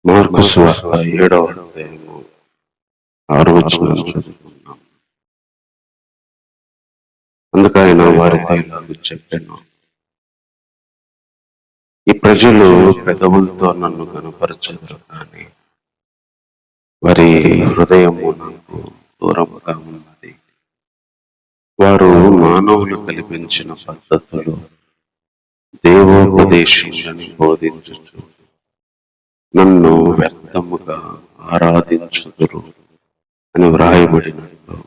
Mark సువార్త 7వ అధ్యాయము 6వ వచనం చదువుకున్నాం. అందుకైన వారితో ఇలాగ చెప్పాను, ఈ ప్రజలు పెదవులతో నన్ను కనపరచెదరు కానీ వారి హృదయము నాకు దూరముగా ఉన్నది. వారు మానవులు కల్పించిన పద్ధతులు దేవోపదేశములను బోధించుచు నన్ను వ్యర్థముగా ఆరాధించుదురు అని వ్రాయబడినట్లు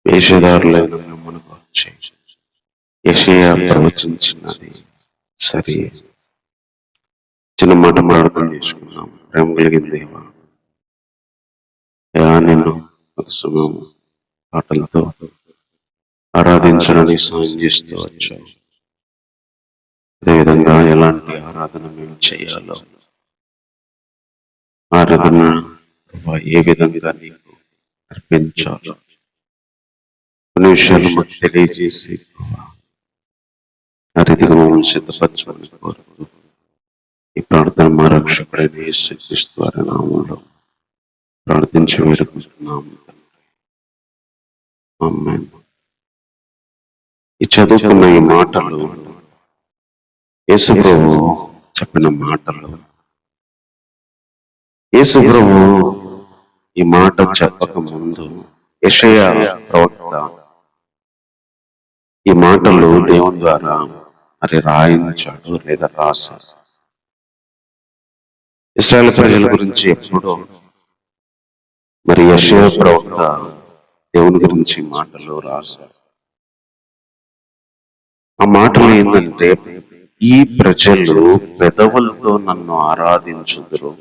వేషధారులైన మిమ్మల్ని వచ్చి యెషయా ప్రవచించినది సరే. చిన్న మాట ప్రార్థన చేసుకున్నాం. ప్రేమ కలిగిన దేవా, నిన్ను కొత్త సమయం పాటలతో ఆరాధించడానికి సాయం చేస్తూ వచ్చావు. అదేవిధంగా ఎలాంటి ఆరాధన మేము చేయాలో, ఆరాధన ఏ విధంగా నీకు అర్పించాలో కొన్ని విషయాలు మాకు తెలియజేసి ఆ రీతిగా మమ్మల్ని సిద్ధపరచమని కోరుతూ ఈ ప్రార్థన మా రక్షకుడైన యేసుక్రీస్తు వారి నామములో ప్రార్థించి వేడుకుంటున్నాము. ఆమేన్. ఈ చదువుకున్న ఈ మాటలు యేసు ప్రభువు చెప్పిన మాటలు. యేసు ప్రభువు ఈ మాట చెప్పక ముందు యెషయా ప్రవక్త ఈ మాటలు దేవుని ద్వారా రాయించాడు లేదా రాశాడు. ఇశ్రాయేలు ప్రజల గురించి ఎప్పుడో యెషయా ప్రవక్త దేవుని గురించి మాటలు రాశాడు. ఆ మాటలు ఏంటంటే, ఈ ప్రజలు పెదవులతో నన్ను ఆరాధించుదురు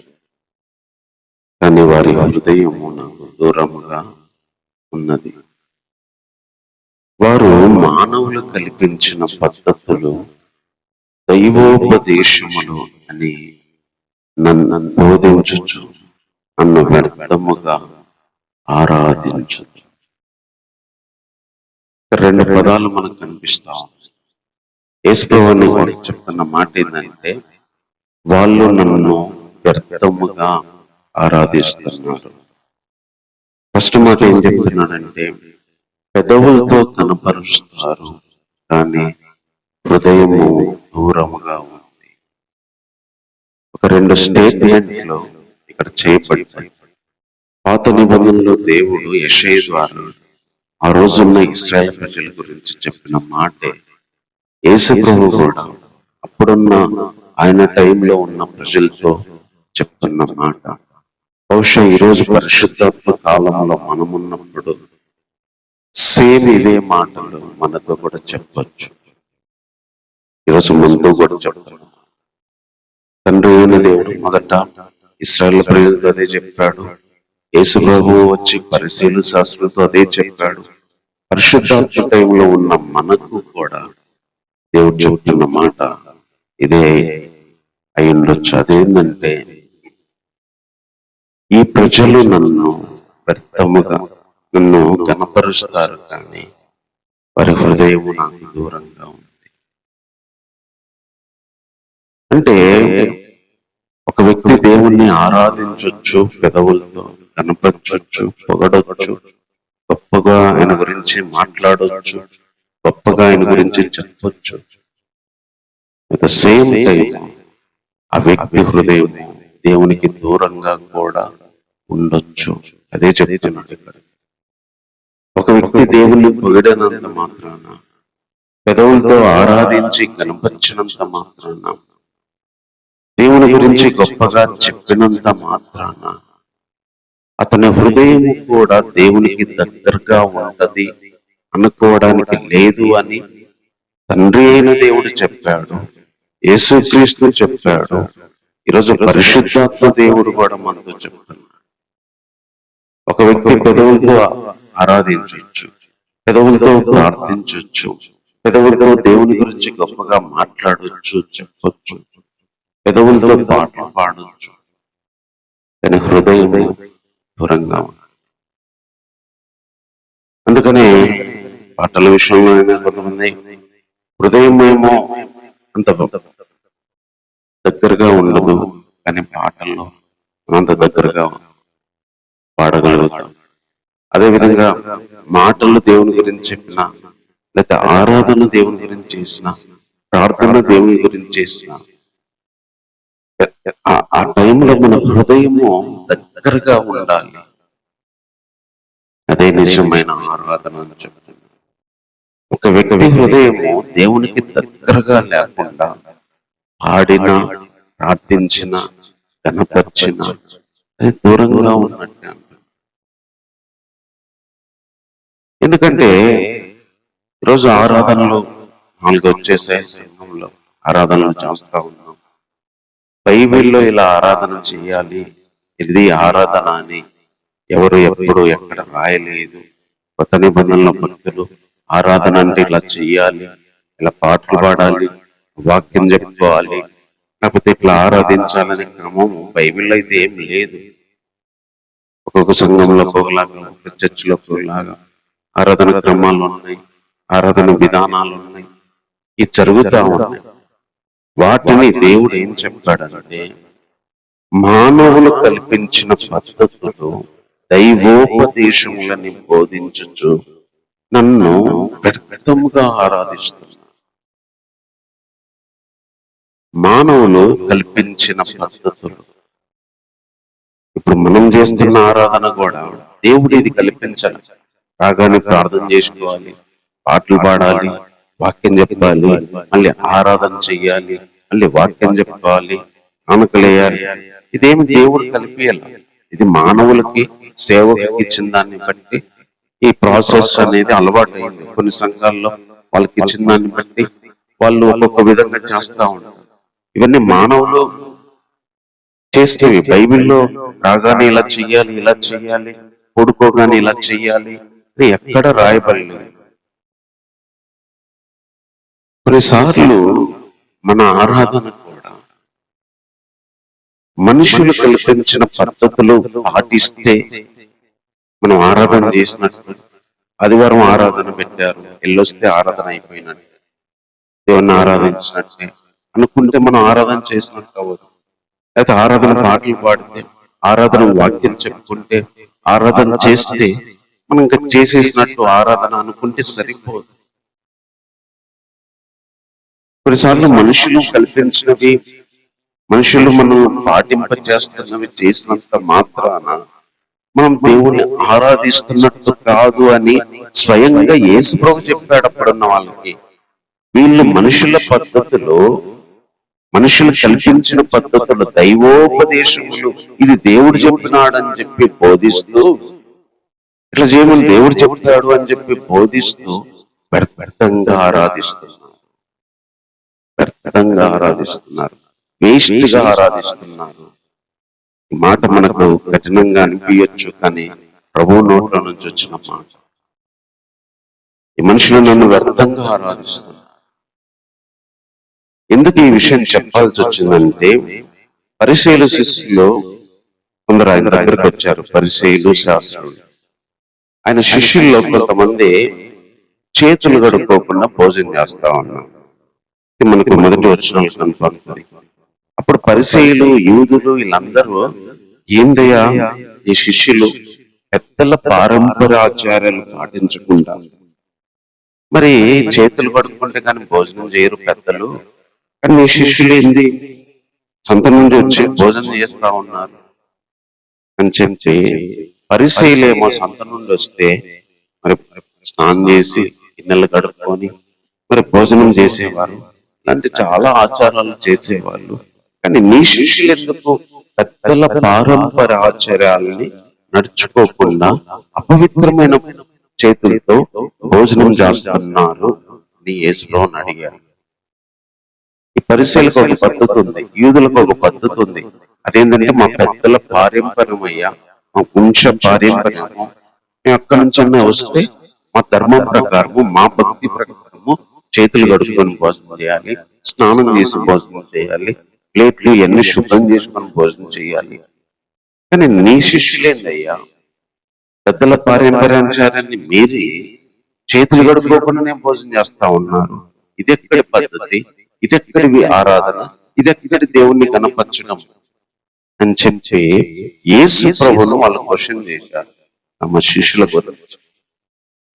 కానీ వారి హృదయము నాకు దూరముగా ఉన్నది. వారు మానవులు కల్పించిన పద్ధతులు దైవోపదేశములు అని నన్ను బోధించుచు నన్ను వ్యర్థముగా ఆరాధించుదు. రెండు పదాలు మనకు కనిపిస్తాం. యేసు ప్రభువుని చెప్తున్న మాట ఏంటంటే, వాళ్ళు నన్ను వ్యర్థముగా ఆరాధిస్తున్నారు. ఫస్ట్ మాట ఏం చెప్తున్నాడంటే, పెదవులతో కనపరుస్తారు కానీ హృదయము దూరముగా ఉంది. ఒక రెండు స్టేట్మెంట్లు ఇక్కడ చేయబడ్డాయి. పాత నిబంధనలో దేవుడు యెషయా ద్వారా ఆ రోజున్న ఇశ్రాయేలు ప్రజల గురించి చెప్పిన మాటే యేసు ప్రభువు కూడా అప్పుడున్న ఆయన టైంలో ఉన్న ప్రజలతో చెప్తున్న మాట. బహుశా ఈరోజు పరిశుద్ధాత్మ కాలంలో మనమున్నప్పుడు సేమ్ ఇదే మాటలు మనతో కూడా చెప్పచ్చు. ఈరోజు మనతో కూడా చెప్తాడు. తండ్రి అయిన దేవుడు మొదట ఇశ్రాయేలు ప్రజలతో అదే చెప్పాడు. యేసు ప్రభువు వచ్చి పరిశీలు శాస్త్రులతో అదే చెప్పాడు. పరిశుద్ధాత్మ టైంలో ఉన్న మనకు కూడా దేవుడు చెప్తున్న మాట ఇదే అయి ఉండొచ్చు. అదేంటంటే, ఈ ప్రజలు నన్ను వ్యర్థముగా నన్ను కనపరుస్తారు కానీ వారి హృదయము నాకు దూరంగా ఉంది. అంటే ఒక వ్యక్తి దేవుణ్ణి ఆరాధించవచ్చు, పెదవులతో కనపరచవచ్చు, పొగడవచ్చు, గొప్పగా ఆయన గురించి మాట్లాడవచ్చు, గొప్పగా ఆయన గురించి చెప్పవచ్చు. అట్ ద సేమ్ టైం ఆ వ్యక్తి హృదయం దేవునికి దూరంగా కూడా ఉండొచ్చు. అదే చెప్తున్నాడు ఇక్కడ. ఒక వ్యక్తి దేవుణ్ణి పొగిడినంత మాత్రాన, పెదవులతో ఆరాధించి కనపరిచినంత మాత్రాన, దేవుని గురించి గొప్పగా చెప్పినంత మాత్రాన అతని హృదయం కూడా దేవునికి దగ్గరగా ఉంటది అనుకోవడానికి లేదు అని తండ్రి అయిన దేవుడు చెప్పాడు. యేసుక్రీస్తు చెప్పాడు. ఈరోజు పరిశుద్ధాత్మ దేవుడు కూడా మనతో చెప్తున్నాడు. ఒక వ్యక్తి పెదవులతో ఆరాధించవచ్చు, పెదవులతో ప్రార్థించవచ్చు, పెదవులతో దేవుని గురించి గొప్పగా మాట్లాడవచ్చు, చెప్పొచ్చు, పెదవులతో పాటలు పాడవచ్చు, కానీ హృదయం దూరంగా ఉంది. అందుకనే పాటల విషయంలో అయినా కొంతమంది హృదయం అంత దగ్గరగా ఉండదు, కానీ పాటల్లో అంత దగ్గరగా పాడగలుగుతాం. అదేవిధంగా మాటలు దేవుని గురించి చెప్పిన, లేకపోతే ఆరాధన దేవుని గురించి చేసిన, ప్రార్థన దేవుని గురించి చేసిన, ఆ టైంలో మన హృదయము దగ్గరగా ఉండాలి. అదే నిజమైన ఆరాధన అని చెప్తుంది. ఒక వ్యక్తి హృదయము దేవునికి దగ్గరగా లేకుండా పాడిన, ప్రార్థించిన, కనపరిచిన అది దూరంగా ఉన్నట్టు. ఎందుకంటే ఈరోజు ఆరాధనలు 4 వచ్చేసాయి. సంఘంలో ఆరాధనలు చేస్తా ఉన్నాం. బైబిల్లో ఇలా ఆరాధన చేయాలి, ఇది ఆరాధన అని ఎవరు ఎప్పుడు ఎక్కడ రాయలేదు. కొత్త నిబంధనల భక్తులు ఆరాధన అంటే ఇలా చెయ్యాలి, ఇలా పాటలు పాడాలి, వాక్యం చెప్పుకోవాలి, లేకపోతే ఇట్లా ఆరాధించాలనే క్రమం బైబిల్లో అయితే ఏం లేదు. ఒక్కొక్క సంఘంలో ఒకలాగా, ఒక్కొక్క చర్చిలో ఒకలాగా ఆరాధన క్రమాలు ఉన్నాయి, ఆరాధన విధానాలు ఉన్నాయి, ఇది జరుగుతూ ఉన్నాయి. వాటిని దేవుడు ఏం చెప్పాడంటే, మానవులు కల్పించిన పద్ధతులు దైవోపదేశములని బోధించుచు నన్ను వ్యర్థముగా ఆరాధిస్తున్నా. మానవులు కల్పించిన పద్ధతులు. ఇప్పుడు మనం చేస్తున్న ఆరాధన కూడా దేవుడు ఇది కల్పించాలి. రాగానే ప్రార్థన చేసుకోవాలి, పాటలు పాడాలి, వాక్యం చెప్పాలి, మళ్ళీ ఆరాధన చెయ్యాలి, మళ్ళీ వాక్యం చెప్పుకోవాలి, కానుకలేయాలి. ఇదేమి దేవుడు కలిపియాలి. ఇది మానవులకి సేవకి ఇచ్చిన దాన్ని బట్టి ఈ ప్రాసెస్ అనేది అలవాటు అయింది. కొన్ని సంఘాల్లో వాళ్ళకి ఇచ్చిన దాన్ని బట్టి వాళ్ళు ఒక్కొక్క విధంగా చేస్తా ఉంటారు. ఇవన్నీ మానవులు చేసేవి. బైబిల్లో రాగానే ఇలా చెయ్యాలి, ఇలా చెయ్యాలి, పడుకోగానే ఇలా చెయ్యాలి అని ఎక్కడ రాయబడలేదు. కొన్నిసార్లు మన ఆరాధన కూడా మనుషులు కల్పించిన పద్ధతులు పాటిస్తే మనం ఆరాధన చేసినట్టు. ఆదివారం ఆరాధన పెట్టారు, ఎల్లొస్తే ఆరాధన అయిపోయినట్టు, దేవుణ్ణి ఆరాధించినట్టే అనుకుంటే మనం ఆరాధన చేసినట్టు అవ్వదు. అయితే ఆరాధన పాటలు పాడితే, ఆరాధన వాక్యం చెప్పుకుంటే, ఆరాధన చేస్తే మనం ఇంకా చేసేసినట్టు ఆరాధన అనుకుంటే సరిపోదు. కొన్నిసార్లు మనుషులు కల్పించినవి, మనుషులు మనం పాటింపజేస్తున్నవి చేసినంత మాత్రాన మనం దేవుణ్ణి ఆరాధిస్తున్నట్టు కాదు అని స్వయంగా యేసుప్రభు చెప్పాడు అప్పుడున్న వాళ్ళకి. వీళ్ళు మనుషుల పద్ధతులు, మనుషులు కల్పించిన పద్ధతులు, దైవోపదేశములు, ఇది దేవుడు చెప్పినాడని చెప్పి బోధిస్తూ, ఇట్లా చేయమని దేవుడు చెప్తాడు అని చెప్పి బోధిస్తూ వ్యర్థంగా ఆరాధిస్తున్నారు, వ్యర్థంగా ఆరాధిస్తున్నారు, వేస్ట్ గా ఆరాధిస్తున్నారు. ఈ మాట మనకు కఠినంగా అనిపించచ్చు, కానీ ప్రభు నోట్ల నుంచి వచ్చిన మాట. ఈ మనుషులు నన్ను వ్యర్థంగా ఆరాధిస్తున్నారు. ఎందుకు ఈ విషయం చెప్పాల్సి వచ్చిందంటే, పరిసయ్యుల శిష్యులు కొందరు ఆయన దగ్గరకు వచ్చారు. పరిసయ్యులు, శాస్త్రులు. ఆయన శిష్యుల్లో కొంతమంది చేతులు కడుక్కోకుండా భోజనం చేస్తా ఉన్నారు. ఇది మనకు మొదటి వచనాలు కనపడుతుంది. అప్పుడు పరిసయ్యులు, యూదులు వీళ్ళందరూ, ఏందయ్యా ఈ శిష్యులు పెద్దల పారంపర్యాచారాలు పాటించకుండా మరి చేతులు కడుక్కుంటే కానీ భోజనం చేయరు పెద్దలు, కానీ ఈ శిష్యులు ఏంది సొంత నుండి వచ్చి భోజనం చేస్తా ఉన్నారు అని చెప్పి, పరిసయ్యులేమో సొంత నుండి వస్తే మరి స్నానం చేసి గిన్నెలు కడుక్కొని మరి భోజనం చేసేవారు. ఇలాంటి చాలా ఆచారాలు చేసేవాళ్ళు. కానీ నీ శిష్యులు ఎందుకు పెద్దల పారంపర్య ఆచారాలని నడుచుకోకుండా అపవిత్రమైన చేతులతో భోజనం చేస్తున్నారు అని యేసుప్రభుని అడిగారు. ఈ పరిసయ్యులకు ఒక పద్ధతి ఉంది, యూదులకు ఒక పద్ధతి ఉంది. అదేంటంటే, మా పెద్దల పారంపర్యమయ్యా, మా వంశ పారంపర్యము, మేము ఎక్కడి నుంచన్నా వస్తే మా ధర్మం ప్రకారము, మా భక్తి ప్రకారము చేతులు కడుక్కొని భోజనం చేయాలి, స్నానం చేసి భోజనం చేయాలి, ప్లేట్లు ఎన్ని శుభ్రం చేసుకొని భోజనం చేయాలి. కానీ నీ శిష్యులేందయ్యా పెద్దల పారంపర్యాచారాన్ని మీరి చేతులు కడుక్కోకుండానే భోజనం చేస్తా ఉన్నారు. ఇదెక్కడి పద్ధతి, ఇదెక్కడి ఆరాధన, ఇదెక్కడి దేవుణ్ణి కనపరచడం అని చెప్పి యేసు ప్రభువును వాళ్ళు క్వశ్చన్ చేశారు తమ శిష్యుల గురించి.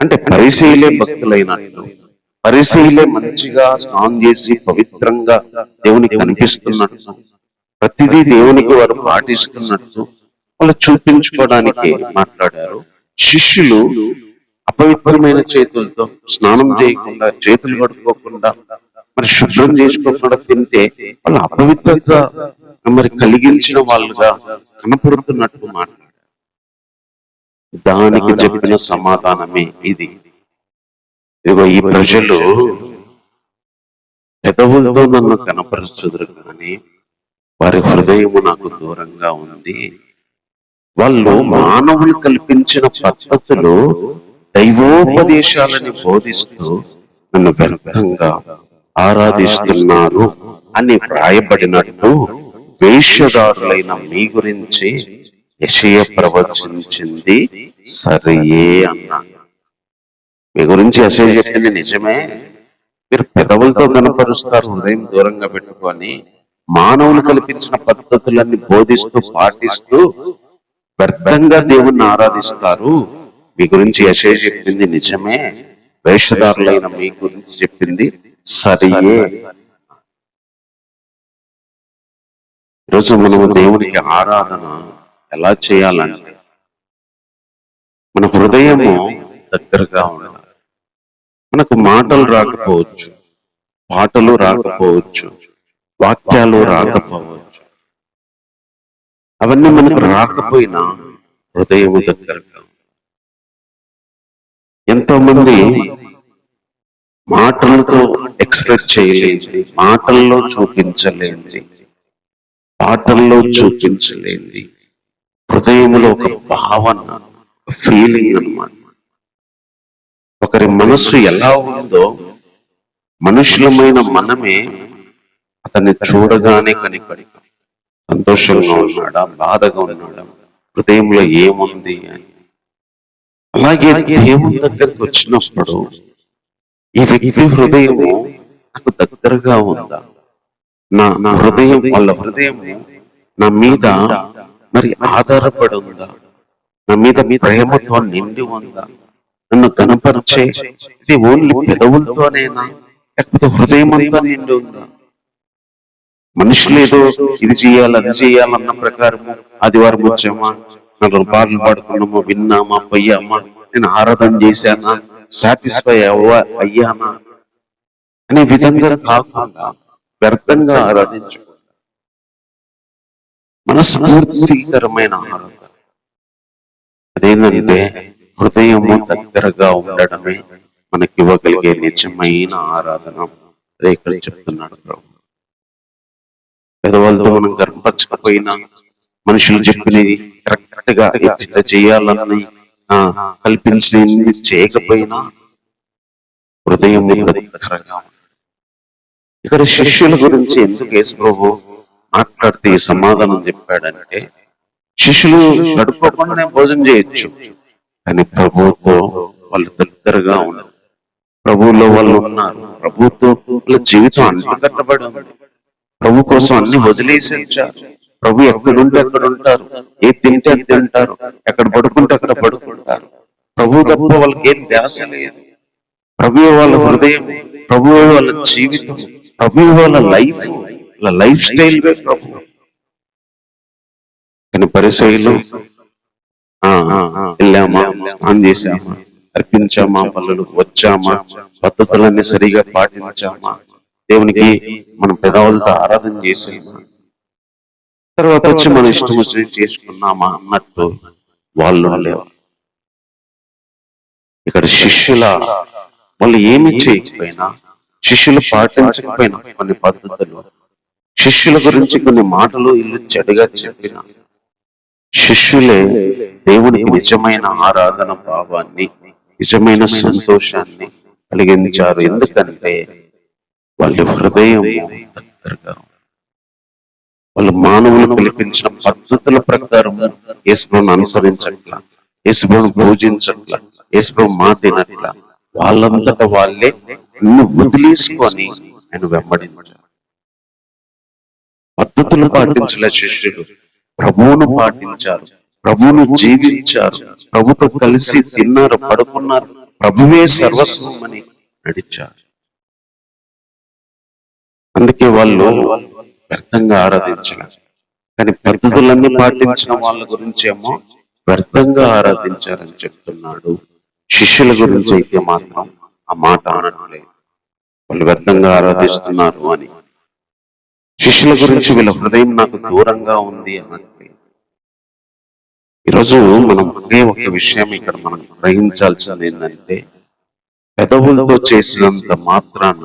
అంటే పరిసయ్యులే భక్తులైనట్టు, పరిసయ్యులే మంచిగా స్నానం చేసి పవిత్రంగా దేవునికి కనిపిస్తున్నట్టు, ప్రతిదీ దేవునికి వారు పాటిస్తున్నట్టు వాళ్ళు చూపించుకోవడానికి మాట్లాడారు. శిష్యులు అపవిత్రమైన చేతులతో స్నానం చేయకుండా, చేతులు కడుక్కోకుండా, మరి శుభ్రం చేసుకోకుండా తింటే వాళ్ళు అపవిత్రత మరి కలిగించిన వాళ్ళుగా కనపడుతున్నట్టు మాట్లాడారు. దానికి చెప్పిన సమాధానమే ఇది. ఇదిగో ఈ ప్రజలు పెదవులతో నన్ను కనపరచుదురు కానీ వారి హృదయము నాకు దూరంగా ఉంది. వాళ్ళు మానవులు కల్పించిన పద్ధతులు, దైవోపదేశాలని బోధిస్తూ నన్ను వ్యర్థంగా ఆరాధిస్తున్నారు అని వ్రాయబడినట్టు వేషధారులైన మీ గురించి యెషయా ప్రవచించింది సరియే అన్నాడు. మీ గురించి యెషయా చెప్పింది నిజమే. మీరు పెదవులతో కనపరుస్తారు, హృదయం దూరంగా పెట్టుకొని మానవులు కల్పించిన పద్ధతులన్నీ బోధిస్తూ పాటిస్తూ వ్యర్థంగా దేవుణ్ణి ఆరాధిస్తారు. మీ గురించి యెషయా చెప్పింది నిజమే, వేషధారులైన మీ గురించి చెప్పింది సరియే. ఈరోజు మనము దేవునికి ఆరాధన ఎలా చేయాలంటే మన హృదయము దగ్గరగా ఉండాలి. మనకు మాటలు రాకపోవచ్చు, పాటలు రాకపోవచ్చు, వాక్యాలు రాకపోవచ్చు, అవన్నీ మనకు రాకపోయినా హృదయము దగ్గరగా. ఎంతో మంది మాటలతో ఎక్స్ప్రెస్ చేయలేంది, మాటల్లో చూపించలేంది, పాటల్లో చూపించలేంది, హృదయంలో ఒక భావన, ఫీలింగ్ అన్నమాట. ఒకరి మనస్సు ఎలా ఉందో మనుషులమైన మనమే అతన్ని చూడగానే కనిపడి సంతోషంగా ఉన్నాడా, బాధగా ఉన్నాడా, హృదయంలో ఏముంది అని. అలాగే దేవుని దగ్గరికి వచ్చినప్పుడు ఈ వ్యక్తి హృదయము నాకు దగ్గరగా ఉందా, నా హృదయం, వాళ్ళ హృదయం నా మీద మరి ఆధారపడి ఉందా, నా మీద ప్రేమతో నిండి ఉందా, నన్ను కనపరిచే ఇది ఓన్లీ పెదవులతోనేనా, లేకపోతే హృదయం అంతా నిండి ఉందా? మనుషులు ఏదో ఇది చేయాలి అది చేయాలన్న ప్రకారం ఆదివారం వచ్చామా, 4 పాటలు పాడుకున్నామా, విన్నామా, పోయామా, నేను ఆరాధన చేశానా, సాటిస్ఫై అయ్యానా అనే విధంగా కాకుండా వ్యర్థంగా ఆరాధించకుండా మనస్ఫూర్తికరమైన ఆరాధన అదేంటంటే హృదయము దగ్గరగా ఉండడమే మనకి ఇవ్వగలిగే నిజమైన ఆరాధన. అదే ఇక్కడ చెప్తున్నాడు ప్రభు. పెదవులతో మనం గర్భపరచకపోయినా, మనుషులు చెప్పినది కరెక్ట్ గా ఇట్లా చేయాలని కల్పించినవి చేయకపోయినా హృదయము దగ్గరగా. ఇక్కడ శిష్యుల గురించి ఎందుకు యేసు ప్రభు మాట్లాడితే ఈ సమాధానం చెప్పాడంటే, శిష్యులు గడుపుకోకుండా భోజనం చేయొచ్చు, కానీ ప్రభువుతో వాళ్ళు దగ్గరగా ఉన్నారు, ప్రభువులో వాళ్ళు ఉన్నారు, ప్రభువుతో వాళ్ళ జీవితం అన్ని కట్టబడి ఉంది, ప్రభు కోసం అన్ని వదిలేసి వచ్చారు. ప్రభు ఎక్కడుంటే అక్కడ ఉంటారు, ఏ తింటే అది తింటారు, ఎక్కడ పడుకుంటే అక్కడ పడుకుంటారు. ప్రభు తప్ప వాళ్ళకి ఏం ధ్యాస లేదు. ప్రభువు వాళ్ళ హృదయం, ప్రభువు వాళ్ళ జీవితం, ప్రభువు వాళ్ళ లైఫ్ స్టైల్ ప్రభు. కానీ పరిసయ్యులు వెళ్ళామా, స్నానం చేశామా, అర్పించామా, పనులు వచ్చామా, పద్ధతులన్నీ సరిగా పాటించామా, దేవునికి మనం పెదవులతో ఆరాధన చేసామా, తర్వాత వచ్చి మన ఇష్టం వచ్చినట్టు చేసుకున్నామా అన్నట్టు వాళ్ళు లేవు. ఇక్కడ శిష్యుల వాళ్ళు ఏమి చేయకపోయినా, శిష్యులు పాటించకపోయినా కొన్ని పద్ధతులు, శిష్యుల గురించి కొన్ని మాటలు ఇల్లు చెడుగా చెప్పిన శిష్యులే దేవునికి నిజమైన ఆరాధన భావాన్ని, నిజమైన సంతోషాన్ని కలిగించారు. ఎందుకంటే వాళ్ళ హృదయం దగ్గరగా, వాళ్ళు మానవులు కల్పించిన పద్ధతుల ప్రకారం యేసుప్రభువును అనుసరించట్లా, యేసుప్రభువును పూజించట్లా, యేసుప్రభువు మాట వినట్లా, వాళ్ళంతటా వాళ్ళే అన్ని వదిలేసుకొని ఆయన వెంబడించారు. పద్ధతులు పాటించలే శిష్యులు, ప్రభువును పాటించారు, ప్రభువును జీవించారు, ప్రభుతో కలిసి తిన్నారు, పడుకున్నారు, ప్రభువే సర్వస్వం అని నడిచారు. అందుకే వాళ్ళు వ్యర్థంగా ఆరాధించారు. కానీ పద్ధతులన్నీ పాటించిన వాళ్ళ గురించేమో వ్యర్థంగా ఆరాధించారని చెప్తున్నాడు. శిష్యుల గురించి అయితే మాత్రం ఆ మాట అనట్లేదు, వాళ్ళు వ్యర్థంగా ఆరాధిస్తున్నారు అని. శిష్యుల గురించి వీళ్ళ హృదయం నాకు దూరంగా ఉంది అన్నట్లేదు. ఈరోజు మనం ఒకే ఒక విషయం ఇక్కడ మనం గ్రహించాల్సింది ఏంటంటే, పెదవులతో చేసినంత మాత్రాన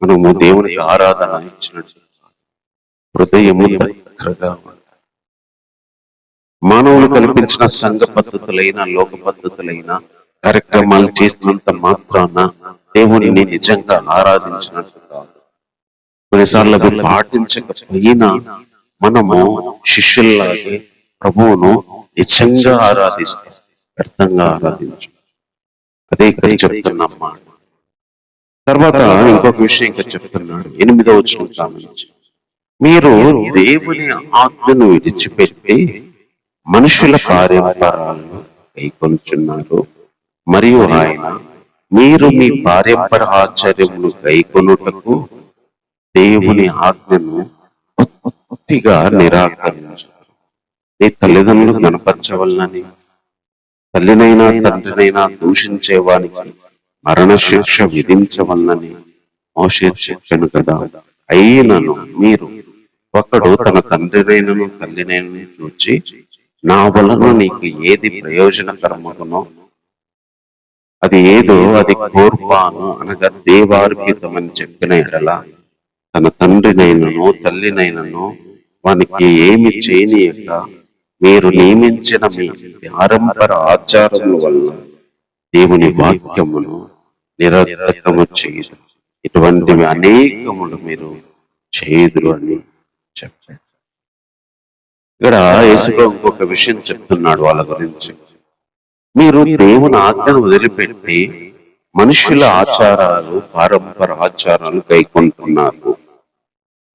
మనము దేవునికి ఆరాధన ఇచ్చినట్టు హృదయము దగ్గరగా ఉండాలి. మానవులు కల్పించిన సంఘ పద్ధతులైన, లోక పద్ధతులైన కార్యక్రమాలు చేసినంత మాత్రాన దేవునిని నిజంగా ఆరాధించినట్టు కాదు. కొన్నిసార్లు అవి పాటించకపోయినా మనము శిష్యుల్లాగే ప్రభువును నిజంగా ఆరాధిస్తాం, వ్యర్థంగా ఆరాధించు. అదే ఇక్కడ చెప్తున్నాం మాట. తర్వాత ఇంకొక విషయం ఇంకా చెప్తున్నాడు 8వ వచనం కానించి, మీరు దేవుని ఆజ్ఞను విడిచిపెట్టి మనుషుల పారంపరాలను కైకొనుచున్నారు, మరియు ఆయన మీరు మీ పారంపర ఆచార్యమును కైకొనుటకు దేవుని ఆజ్ఞను పూర్తిగా నిరాకరించారు. నీ తల్లిదండ్రులు కనపరచవలనని, తల్లినైనా తండ్రినైనా దూషించేవానికి మరణ శిక్ష విధించవలనని మోషే చెప్పాను కదా. అయినను మీరు ఒకడు తన తండ్రినైనను తల్లినైనను చూచి, నా వలన నీకు ఏది ప్రయోజనకరమగునో అది ఏదో అది కోర్బాను అనగా దేవార్పితమని చెప్పిన ఎడల, తన తండ్రినైనను తల్లినైనను వానికి ఏమి చేయనీయక మీరు నియమించిన మీ పారంపర ఆచారముల వల్ల దేవుని వాక్యమును నిరర్థకము చేయదు, ఇటువంటివి అనేకములు మీరు చేయదురు అని చెప్పాడు. ఇక్కడ యేసులో ఇంకొక విషయం చెప్తున్నాడు వాళ్ళ గురించి. మీరు దేవుని ఆజ్ఞను వదిలిపెట్టి మనుషుల ఆచారాలు, పారంపర ఆచారాలు కైకొంటున్నారు.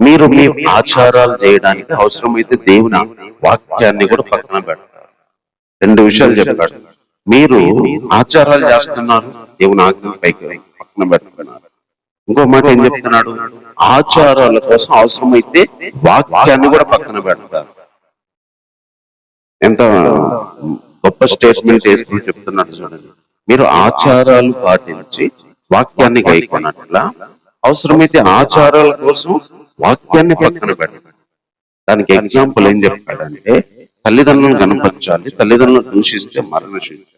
మీరు మీ ఆచారాలు చేయడానికి అవసరమైతే దేవుని వాక్యాన్ని కూడా పక్కన పెడతారు. 2 విషయాలు చెప్పాడు. మీరు ఆచారాలు చేస్తున్నారు, దేవుని ఆజ్ఞను పక్కన పెడుతున్నారు. ఇంకో మాట ఏం చెప్తున్నాడు, ఆచారాల కోసం అవసరమైతే వాక్యాన్ని కూడా పక్కన పెడతారు. ఎంత గొప్ప స్టేట్మెంట్ వేసుకుని చెప్తున్నాడు చూడండి. మీరు ఆచారాలు పాటించి వాక్యాన్ని గైకొన్నట్ల అవసరమైతే ఆచారాల కోసం వాక్యాన్ని పక్కన పెట్టండి. దానికి ఎగ్జాంపుల్ ఏం చెప్పాడంటే, తల్లిదండ్రులను కనపరచాలి, తల్లిదండ్రులను దూషిస్తే మరణ శిక్ష.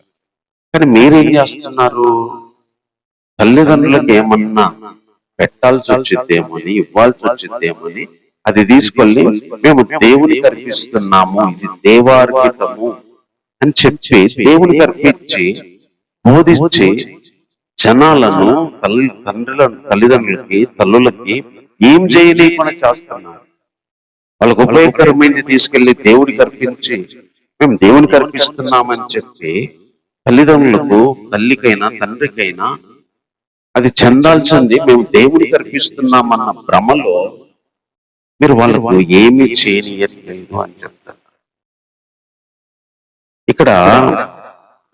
కానీ మీరేం చేస్తున్నారు, తల్లిదండ్రులకు ఏమన్నా పెట్టాల్సి వచ్చిద్దేమో అని, ఇవ్వాల్సి వచ్చిద్దేమని అది తీసుకొని మేము దేవునికి అర్పిస్తున్నాము, ఇది దేవార్పితము అని చెప్పి దేవునికి అర్పించి బోధించి జనాలను తల్లిదండ్రులకి తల్లులకి ఏం చేయలేకుండా చేస్తున్నారు. వాళ్ళకు ఉపయోగకరమైనది తీసుకెళ్లి దేవుడికి అర్పించి మేము దేవునికి అర్పిస్తున్నామని చెప్పి తల్లిదండ్రులకు, తల్లికైనా తండ్రికైనా అది చెందాల్సింది మేము దేవుడికి అర్పిస్తున్నామన్న భ్రమలో మీరు వాళ్ళకు ఏమీ చేయనీయట్లేదు అని చెప్తారు. ఇక్కడ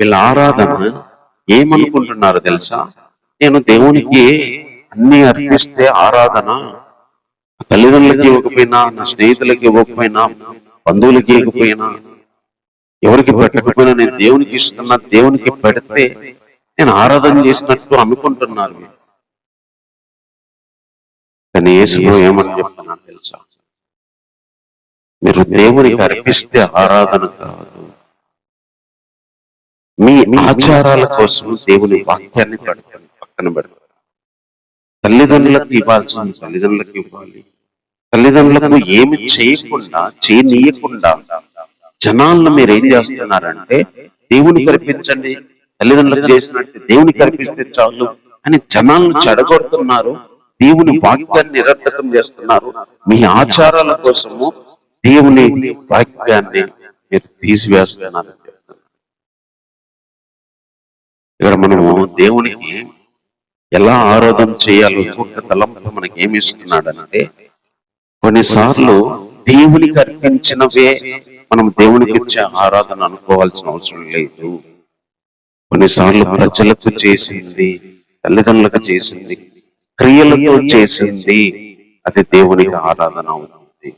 వీళ్ళ ఆరాధన ఏమనుకుంటున్నారు తెలుసా, నేను దేవునికి అన్ని అర్పిస్తే ఆరాధన తల్లిదండ్రులకి ఇవ్వకపోయినా, నా స్నేహితులకి ఇవ్వకపోయినా, బంధువులకి ఇవ్వకపోయినా, ఎవరికి పెట్టకపోయినా నేను దేవునికి ఇస్తున్నా, దేవునికి పెడితే నేను ఆరాధన చేసినట్టు అనుకుంటున్నారు. కానీ యేసు ఏమని చెప్తున్నా తెలుసా, మీరు దేవునికి అర్పిస్తే ఆరాధన కాదు, మీ ఆచారాల కోసం దేవుని వాక్యాన్ని పక్కన పెడతారు. తల్లిదండ్రులకు ఇవ్వాల్సింది తల్లిదండ్రులకు ఇవ్వాలి. తల్లిదండ్రులకు ఏమి చేయకుండా, చేయనీయకుండా జనాలను మీరు ఏం చేస్తున్నారంటే, దేవునికి అర్పించండి, తల్లిదండ్రులకు చేసినట్టు దేవునికి అర్పిస్తే చాలు అని జనాలను చెడగొడుతున్నారు. దేవుని వాక్యాన్ని నిరర్థకం చేస్తున్నారు. మీ ఆచారాల కోసము దేవుని వాక్యాన్ని మీరు తీసివేస్తున్నారు. ఇక్కడ మనము దేవునికి ఎలా ఆరాధన చేయాలో ఒక్కొక్క తలంపులో మనకి ఏమి ఇస్తున్నాడంటే, కొన్నిసార్లు దేవునికి అర్పించినవే మనం దేవునికి ఇచ్చే ఆరాధన అనుకోవాల్సిన అవసరం లేదు. కొన్నిసార్లు ప్రజలకు చేసింది, తల్లిదండ్రులకు చేసింది, క్రియలతో చేసింది, అది దేవునికి ఆరాధన అవుతుంది.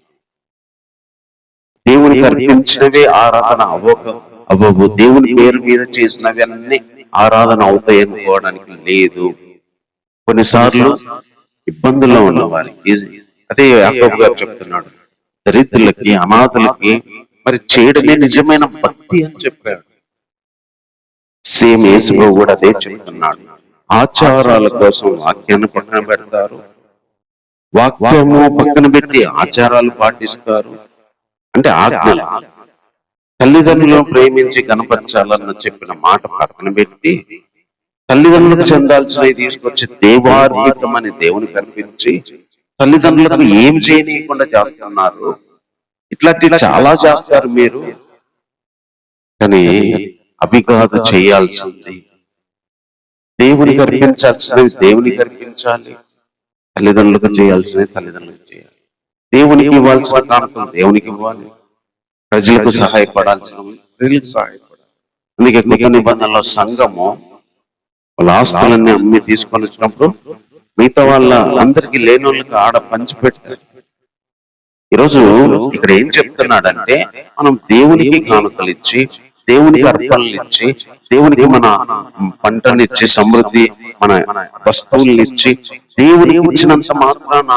దేవునికి అర్పించినవే ఆరాధన అవ్వవు. దేవుని పేరు మీద చేసినవి అన్ని ఆరాధన అవుతాయి అనుకోవడానికి లేదు. కొన్నిసార్లు ఇబ్బందుల్లో ఉన్న వారికి, అదే యాకోబు గారు చెప్తున్నాడు, దరిద్రులకి, అనాథులకి మరి చేయడమే నిజమైన భక్తి అని చెప్పాడు. సేమ్ యేసులో కూడా అదే చెప్తున్నాడు. ఆచారాల కోసం వాక్యాన్ని పక్కన పెడతారు, వాక్యము పక్కన పెట్టి ఆచారాలు పాటిస్తారు. అంటే ఆజ్ఞలు, తల్లిదండ్రులను ప్రేమించి కనపరచాలన్న చెప్పిన మాట పక్కన పెట్టి తల్లిదండ్రులకు చెందాల్సినవి తీసుకొచ్చి దేవార్పితమని దేవునికి అర్పించి తల్లిదండ్రులకు ఏం చేయనీయకుండా చేస్తున్నారు. ఇట్లాంటి చాలా చేస్తారు మీరు. కానీ అవి కాదు చేయాల్సింది. దేవునికి అర్పించాల్సినవి దేవునికి అర్పించాలి, తల్లిదండ్రులకు చేయాల్సినవి తల్లిదండ్రులకు చేయాలి. దేవునికి ఇవ్వాల్సిన కానుకలు దేవునికి ఇవ్వాలి, ప్రజలకు సహాయపడాల్సినవి ప్రజలకు సహాయపడాలి. అందుకే కొత్త నిబంధనలో సంఘము వాళ్ళ ఆస్తులన్నీ అమ్మి తీసుకొని వచ్చినప్పుడు మిగతా వాళ్ళ అందరికి లేని వాళ్ళకి ఆడ పంచిపెట్టారు. ఈరోజు ఇక్కడ ఏం చెప్తున్నాడంటే, మనం దేవునికి కానుకలు ఇచ్చి, దేవునికి అర్పణలు ఇచ్చి, దేవునికి మన పంటనిచ్చి, సమృద్ధి మన వస్తువులను ఇచ్చి, దేవునికి ఇచ్చినంత మాత్రాన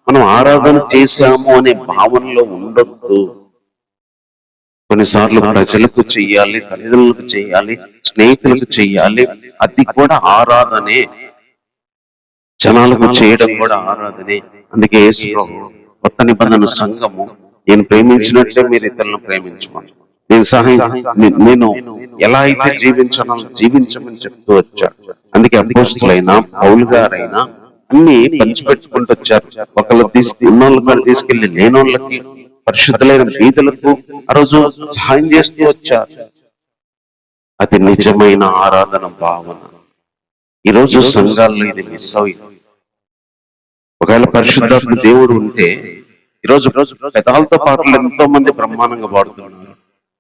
మనం ఆరాధన చేశాము అనే భావనలో ఉండొద్దు. కొన్నిసార్లు ప్రజలకు చెయ్యాలి, తల్లిదండ్రులకు చెయ్యాలి, స్నేహితులకు చెయ్యాలి, అది కూడా ఆరాధనే. జనాలకు చేయడం కూడా ఆరాధనే. అందుకే యేసు కొత్త నిబంధన సంఘము, నేను ప్రేమించినట్లే మీరు ఇతరులను ప్రేమించమని, నేను ఎలా అయితే జీవించమని చెప్తూ వచ్చాడు. అందుకే అపోస్తులైనా పౌలు గారైనా అన్ని పంచిపెట్టుకుంటూ వచ్చారు. ఒకళ్ళు ఉన్నోళ్ళకి తీసుకెళ్లి లేనోళ్ళకి, పరిశుద్ధులైన బీదలకు ఆ రోజు సహాయం చేస్తూ వచ్చారు. అది నిజమైన ఆరాధన భావన. ఈరోజు సంఘాల్లో ఇది మిస్ అయింది. ఒకవేళ పరిశుద్ధాత్మ దేవుడు ఉంటే ఈరోజు పెదాలతో పాటలు ఎంతో మంది బ్రహ్మాండంగా పాడుతున్నారు,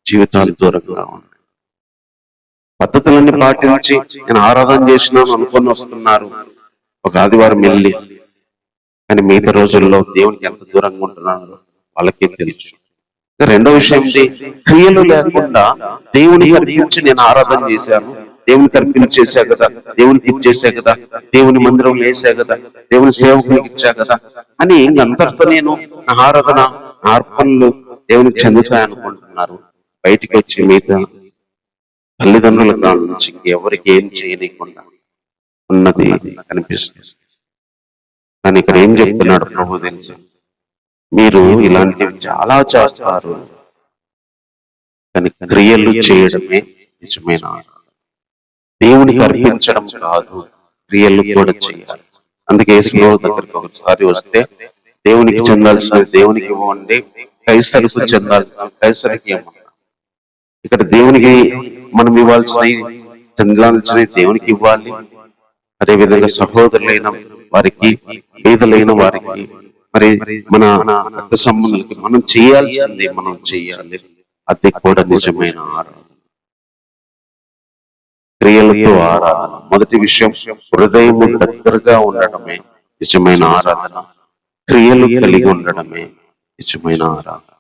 జీవితాలు దూరంగా ఉన్నాయి. పద్ధతులన్నీ పాటించి నేను ఆరాధన చేసినాను అనుకొని వస్తున్నారు ఒక ఆదివారం వెళ్ళి, కానీ మిగతా రోజుల్లో దేవునికి ఎంత దూరంగా ఉంటున్నారో వాళ్ళకే తెలుసు. రెండో విషయం, క్రియలు లేకుండా దేవునికి అర్పించి నేను ఆరాధన చేశాను, దేవునికి అర్పించేసా కదా, దేవునికి ఇచ్చేసా కదా, దేవుని మందిరంలో వేసా కదా, దేవుని సేవకునికి ఇచ్చా కదా అని అందరితో నేను నా ఆరాధన, నా అర్పణలు దేవునికి చెందుతాయనుకుంటున్నారు. బయటికి వచ్చి మిగతా తల్లిదండ్రుల కాళ్ళ నుంచి ఎవరికి ఏం చేయలేకుండా ఉన్నది కనిపిస్తుంది. కానీ ఇక్కడ ఏం చెప్తున్నాడు ప్రభు తెలుసు, మీరు ఇలాంటివి చాలా చేస్తారు, కానీ క్రియలు చేయడమే నిజమైన దేవునికి అర్పించడం కాదు, క్రియలు కూడా చేయాలి. అందుకే యేసు దగ్గరికి ఒకసారి వస్తే దేవునికి చెందాల్సిన దేవునికి ఇవ్వండి, కైసరుకు చెందాల్సిన కైసరికి ఇవ్వండి. ఇక్కడ దేవునికి మనం చెందాల్సిన దేవునికి ఇవ్వాలి. అదేవిధంగా సహోదరులైన వారికి, పేదలైన వారికి, మరి మన రక్త సంబంధాలకి మనం చేయాల్సింది మనం చేయాలి. అది కూడా నిజమైన ఆరాధన. క్రియలతో ఆరాధన. మొదటి విషయం, హృదయం దగ్గరగా ఉండడమే నిజమైన ఆరాధన. క్రియలు కలిగి ఉండడమే నిజమైన ఆరాధన.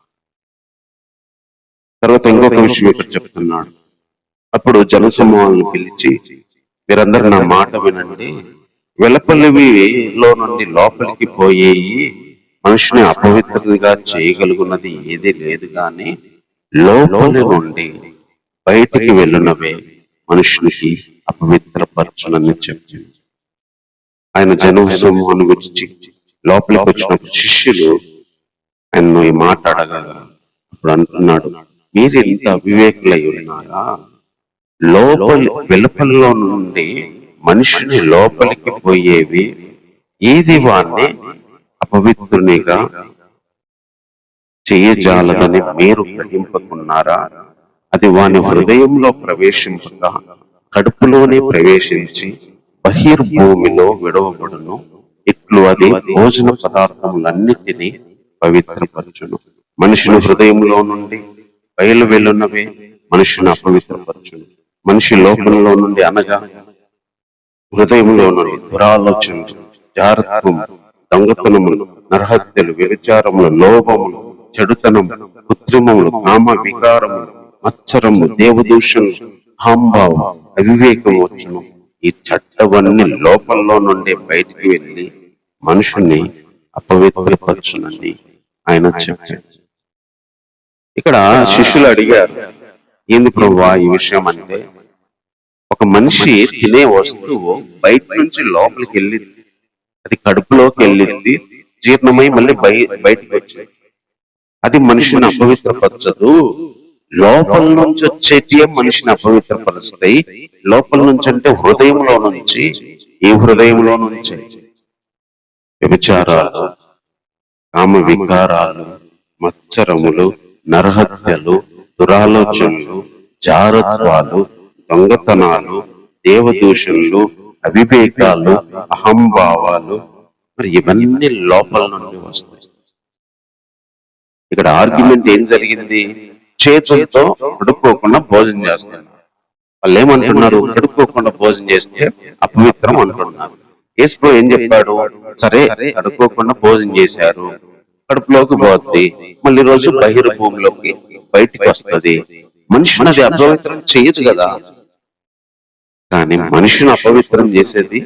తర్వాత ఇంకొక విషయం ఇక్కడ చెప్తున్నాడు. అప్పుడు జనసమూహాలను పిలిచి, మీరందరూ నా మాట వినండి, వెలుపలిలో నుండి లోపలికి పోయేయి మనిషిని అపవిత్రంగా చేయగలుగున్నది ఏది లేదు, కానీ లోపలి నుండి బయటికి వెళ్ళునవే మనుషునికి అపవిత్రపరచునని చెప్పింది. ఆయన జనసమూహాన్ని గురించి లోపలికి వచ్చినప్పుడు శిష్యులు ఆయన ఈ మాట అడగగా అప్పుడు అంటున్నాడు, మీరు ఇంత అవివేకులై ఉన్నారా? వెలుపలిలో నుండి మనిషిని లోపలికి పోయేవి ఏది వాణ్ణి అపవిత్రునిగా చేయజాలదని మీరు గ్రహింపకున్నారా? అది వాని హృదయంలో ప్రవేశింపక కడుపులోనే ప్రవేశించి బహిర్భూమిలో విడవబడును. ఇట్లు అది భోజన పదార్థములన్నిటినీ పవిత్రపరచును. మనిషిని హృదయంలో నుండి బయలు వెళ్ళున్నవే మనిషిని అపవిత్రపరచును. మనిషి లోకంలో నుండి అనగా హృదయంలో నుండి దురాలోచనలు, జారత్వం, దొంగతనములు, నరహత్యలు, వ్యభిచారములు, లోభములు, చెడుతనము, కృత్రిమములు, కామ వికారములు, మత్సరము, దేవదూషణలు, అహంభావం, అవివేకం వచ్చును. ఈ చట్టవన్నీ లోపంలో నుండి బయటికి వెళ్ళి మనుషుని అపవిత్రపరచునని ఆయన చెప్పారు. ఇక్కడ శిష్యులు అడిగారు, ఏంది ప్రభువా ఈ విషయం అంటే, ఒక మనిషి తినే వస్తువు బయట నుంచి లోపలికి వెళ్ళింది, అది కడుపులోకి వెళ్ళింది, జీర్ణమై మళ్ళీ బయటకు వచ్చింది. అది మనిషిని అపవిత్రపరచదు. లోపల నుంచి వచ్చేటివే మనిషిని అపవిత్రపరుస్తాయి. లోపల నుంచి అంటే హృదయంలో నుంచి. ఈ హృదయంలో నుంచి వ్యభిచారాలు, కామ వికారాలు, మత్సరములు, నరహత్యలు, దురాలోచనలు, జారత్వాలు, దొంగతనాలు, దేవదూషణలు, అవివేకాలు, అహంభావాలు, మరి ఇవన్నీ లోపల నుండి వస్తాయి. ఇక్కడ ఆర్గ్యుమెంట్ ఏం జరిగింది? చేతులతో కడుక్కోకుండా భోజనం చేస్తున్నారు. వాళ్ళు ఏమంటున్నారు? కడుక్కోకుండా భోజనం చేస్తే అపవిత్రం అంటున్నారు. యేసు ఏం చెప్పాడు? సరే కడుక్కోకుండా భోజనం చేశారు, కడుపులోకి పోద్ది, మళ్ళీ రోజు బహిర్భూమిలోకి బయటికి వస్తుంది. మనిషిని అది అపవిత్రం చేయదు కదా. కానీ మనిషిని అపవిత్రం చేసేది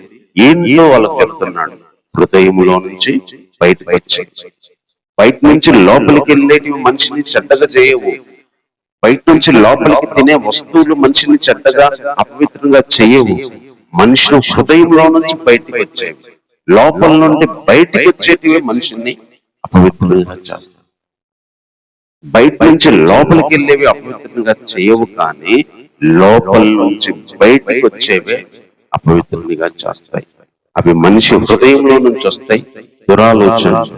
ఏంటో వాళ్ళకి చెప్తున్నాడు. హృదయంలో నుంచి బయటకు వచ్చి, బయట నుంచి లోపలికి వెళ్ళేటివి మనిషిని చెడ్డగా చేయవు. బయట నుంచి లోపలికి తినే వస్తువులు మనిషిని చెడ్డగా అపవిత్రంగా చేయవు. మనిషిని హృదయంలో నుంచి బయటకు వచ్చేవి, లోపల నుండి బయటకు వచ్చేటివి మనిషిని అపవిత్రంగా చేస్తాయి. బయట నుంచి లోపలికి వెళ్ళేవి అపవిత్రంగా చేయవు, కానీ లోపల నుంచి బయటకు వచ్చేవే అపవిత్రంగా చేస్తాయి. అవి మనిషి హృదయంలో నుంచి వస్తాయి. దురాలోచనలు,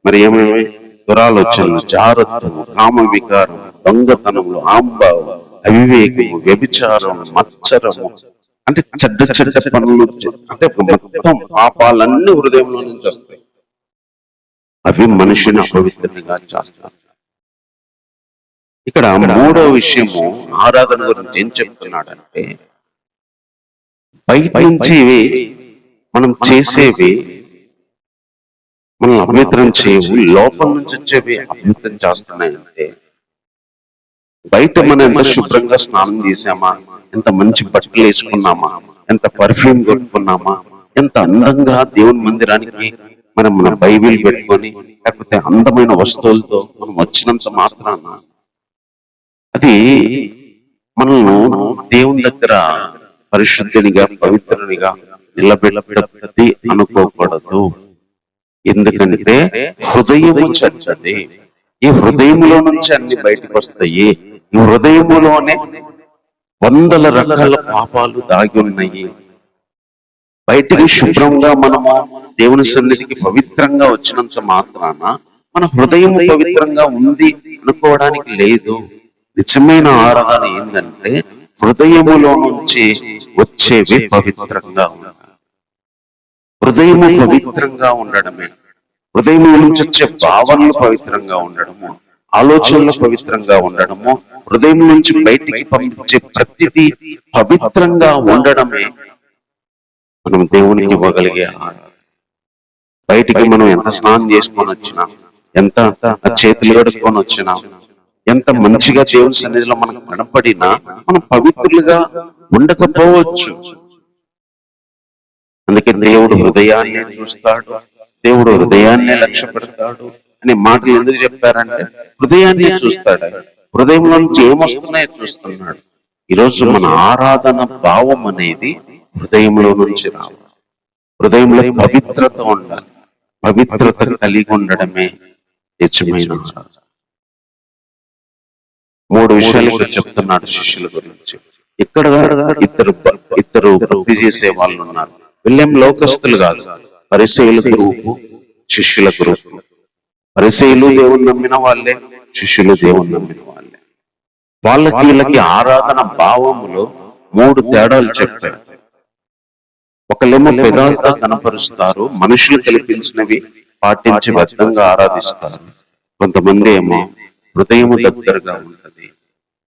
మరి ఏమేమి దురాలోచనలు, జారత్వము, కామ వికారం, దొంగతనములు, ఆంబావు, అవివేకము, వ్యభిచారం, మత్సరము, అంటే చెడ్డ చెడ్డ పనులు, అంటే మొత్తం పాపాలన్నీ హృదయంలో నుంచి వస్తాయి. అవి మనిషిని అపవిత్రంగా చేస్తారు. ఇక్కడ మూడో విషయము ఆరాధన గురించి ఏం చెప్తున్నాడంటే, బయట నుంచి మనం చేసేవి మనం అపవిత్రం చేయవు, లోపల నుంచి వచ్చేవి అపవిత్రం చేస్తున్నాయంటే, బయట మనం ఎంత శుభ్రంగా స్నానం చేసామా, ఎంత మంచి బట్టలు వేసుకున్నామా, ఎంత పర్ఫ్యూమ్ కొట్టుకున్నామా, ఎంత అందంగా దేవుని మందిరానికి మన బైబిల్ పెట్టుకొని లేకపోతే అందమైన వస్తువులతో మనం వచ్చినంత మాత్రాన అది మనల్ని దేవుని దగ్గర పరిశుద్ధునిగా, పవిత్రునిగా నిలబెట్టది అనుకోకూడదు. ఎందుకంటే హృదయము చెడ్డది. ఈ హృదయములో నుంచి అన్ని బయటకు వస్తాయి. ఈ హృదయములోనే వందల రకాల పాపాలు దాగి ఉన్నాయి. బయటికి శుభ్రంగా మనము దేవుని సన్నిధికి పవిత్రంగా వచ్చినంత మాత్రాన మన హృదయం పవిత్రంగా ఉంది అనుకోవడానికి లేదు. నిజమైన ఆరాధన ఏంటంటే హృదయములో నుంచి వచ్చేవి పవిత్రంగా ఉండాలి. హృదయము పవిత్రంగా ఉండడమే, హృదయం నుంచి వచ్చే భావనలు పవిత్రంగా ఉండడము, ఆలోచనలు పవిత్రంగా ఉండడము, హృదయం నుంచి బయటికి పంపించే ప్రతిదీ పవిత్రంగా ఉండడమే మనం దేవునికి ఇవ్వగలిగే ఆరాధన. బయటికి మనం ఎంత స్నానం చేసుకొని వచ్చినా, ఎంత చేతులు కడుక్కొని వచ్చినా, ఎంత మంచిగా దేవుని సన్నిధిలో మనకు కనపడినా మనం పవిత్రులుగా ఉండకపోవచ్చు. అందుకే దేవుడు హృదయాన్ని చూస్తాడు, దేవుడు హృదయాన్ని లక్ష్య పెడతాడు అనే మాటలు ఎందుకు చెప్పారంటే హృదయాన్ని చూస్తాడు. హృదయంలో నుంచి ఏమొస్తున్నాయో చూస్తున్నాడు. ఈరోజు మన ఆరాధన భావం అనేది హృదయంలో నుంచి రావాలి. హృదయంలో పవిత్రత ఉండాలి. పవిత్రత కలిగి ఉండడమే నిజమైన ఆరాధన. 3 విషయాలు ఇక్కడ చెప్తున్నాడు శిష్యుల గురించి. ఇక్కడ ఇద్దరు భక్తి చేసే వాళ్ళు ఉన్నారు. వీళ్ళేం లోకస్తులు కాదు, పరిసయ్యుల గ్రూపు, శిష్యుల గ్రూపు. పరిసయ్యులు దేవుని నమ్మిన వాళ్ళే, శిష్యులు దేవుని నమ్మిన వాళ్ళే. వాళ్ళకి వీళ్ళకి ఆరాధన భావములో 3 తేడాలు చెప్పారు. ఒకళ్ళేమో పెదాలతో కనపరుస్తారు, మనుషులు కల్పించినవి పాటించి బద్ధంగా ఆరాధిస్తారు. కొంతమంది ఏమో హృదయము దగ్గరగా ఉంటది,